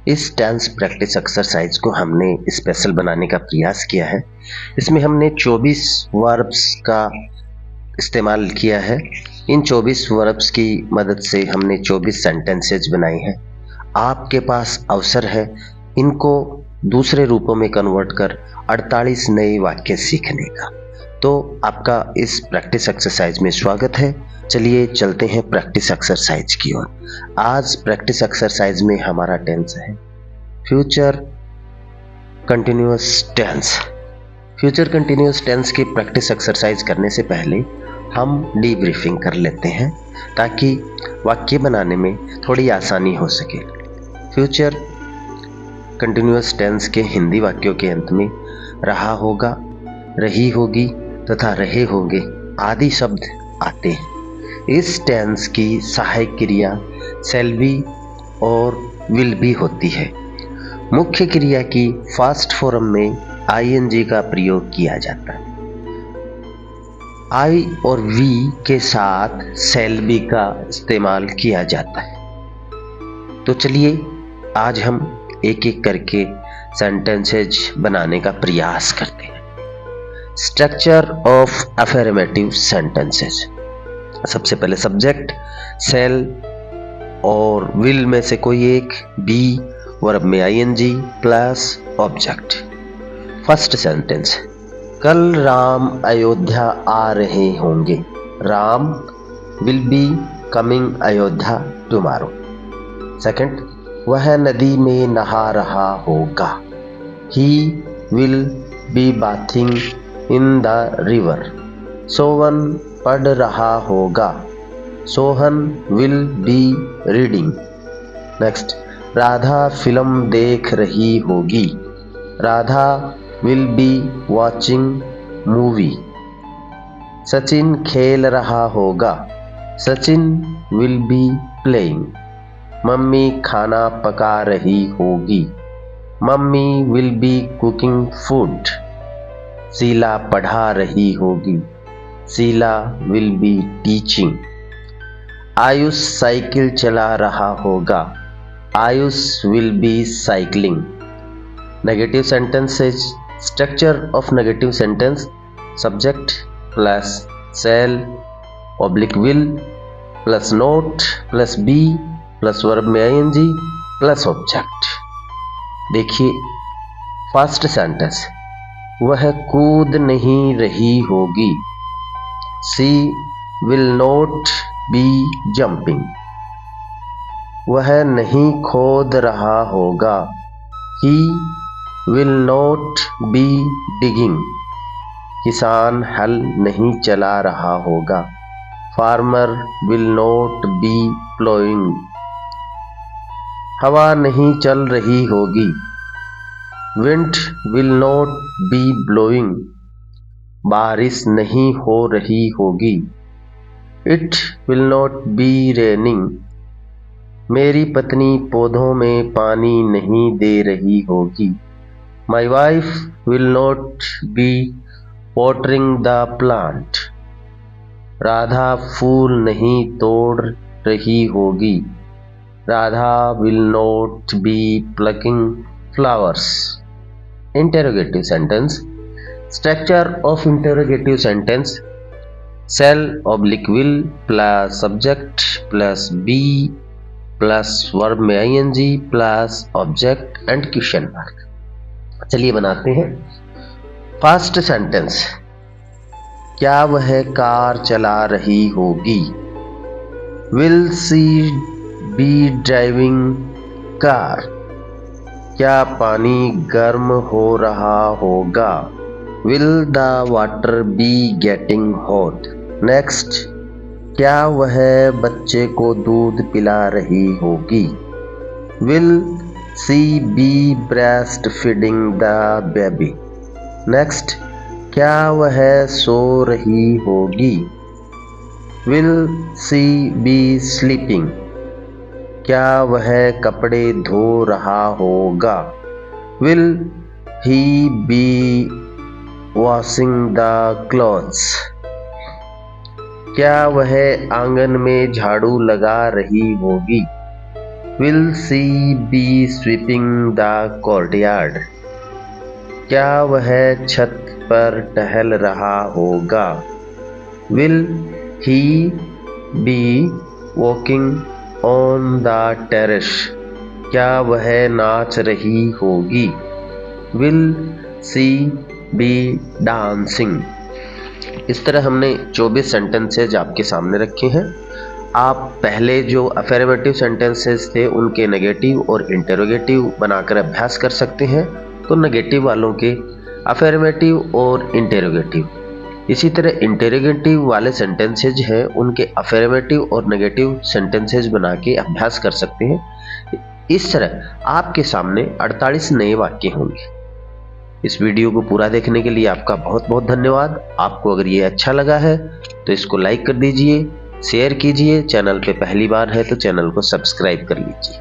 इस tense practice exercise को हमने स्पेशल बनाने का प्रयास किया है। इसमें हमने 24 वर्ब्स का इस्तेमाल किया है। इन 24 वर्ब्स की मदद से हमने 24 सेंटेंसेज बनाए हैं। आपके पास अवसर है इनको दूसरे रूपों में कन्वर्ट कर 48 नए वाक्य सीखने का। तो आपका इस प्रैक्टिस एक्सरसाइज में स्वागत है। चलिए चलते हैं प्रैक्टिस एक्सरसाइज की ओर। आज प्रैक्टिस एक्सरसाइज में हमारा टेंस है future continuous tense. Future continuous tense की प्रैक्टिस एक्सरसाइज करने से पहले हम डीब्रीफिंग कर लेते हैं ताकि वाक्य बनाने में थोड़ी आसानी हो सके। फ्यूचर कंटिन्यूअस टेंस के हिंदी वाक्यों के अंत में रहा होगा, रही होगी तथा रहे होंगे आदि शब्द आते हैं। इस टेंस की सहायक क्रिया शैल बी और विल बी होती है। मुख्य क्रिया की फर्स्ट फॉर्म में आईएनजी का प्रयोग किया जाता है। आई और वी के साथ शैल बी का इस्तेमाल किया जाता है। तो चलिए आज हम एक एक करके सेंटेंसेज बनाने का प्रयास करते हैं। Structure of affirmative sentences. सबसे पहले सब्जेक्ट शैल और विल में से कोई एक, बी वर्ब में ING plus object. First sentence, कल राम अयोध्या आ रहे होंगे। Ram will be coming Ayodhya tomorrow. Second, वह नदी में नहा रहा होगा। He will be bathing in the river. Sohan पढ़ रहा होगा। Sohan will be reading. Next, Radha film देख रही होगी। Radha will be watching movie. Sachin खेल रहा होगा। Sachin will be playing. Mummy खाना पका रही होगी। Mummy will be cooking food. Sheela पढ़ा रही होगी। Sheela will be teaching. Ayush cycle चला रहा होगा। Ayush will be cycling. Negative sentences. Structure of negative sentence, subject plus shall oblique will plus not plus be plus verb में आईएनजी प्लस ऑब्जेक्ट। देखिए first sentence, वह कूद नहीं रही होगी। She will not be jumping. वह नहीं खोद रहा होगा। He will not be digging. किसान हल नहीं चला रहा होगा। Farmer will not be ploughing. हवा नहीं चल रही होगी। Wind will not be blowing. बारिश नहीं हो रही होगी। It will not be raining. मेरी पत्नी पौधों में पानी नहीं दे रही होगी। My wife will not be watering the plant. Radha फूल नहीं तोड़ रही होगी। Radha will not be plucking flowers. Interrogative sentence. Structure of interrogative sentence, shall oblique will plus subject plus be plus verb में ING plus object and question mark. चलिए बनाते हैं। First sentence, क्या वह कार चला रही होगी। Will she be driving car. क्या पानी गर्म हो रहा होगा। Will the water be getting hot. Next, क्या वह बच्चे को दूध पिला रही होगी। Will she be breast feeding the baby. Next, क्या वह सो रही होगी। Will she be sleeping. क्या वह कपड़े धो रहा होगा। Will he be washing the clothes. क्या वह आंगन में झाड़ू लगा रही होगी। Will she B sweeping the courtyard? क्या वह छत पर टहल रहा होगा? Will he be walking on the terrace? क्या वह नाच रही होगी? Will she be dancing? इस तरह हमने 24 सेंटेंसेज आपके सामने रखे हैं। आप पहले जो अफर्मेटिव सेंटेंसेस थे उनके नेगेटिव और इंटरोगेटिव बनाकर अभ्यास कर सकते हैं, तो नेगेटिव वालों के अफर्मेटिव और इंटरोगेटिव, इसी तरह इंटरोगेटिव वाले सेंटेंसेज हैं उनके अफर्मेटिव और नेगेटिव सेंटेंसेज बना के अभ्यास कर सकते हैं। इस तरह आपके सामने 48 नए वाक्य होंगे। इस वीडियो को पूरा देखने के लिए आपका बहुत बहुत धन्यवाद। आपको अगर ये अच्छा लगा है तो इसको लाइक कर दीजिए, शेयर कीजिए, चैनल पे पहली बार है तो चैनल को सब्सक्राइब कर लीजिए।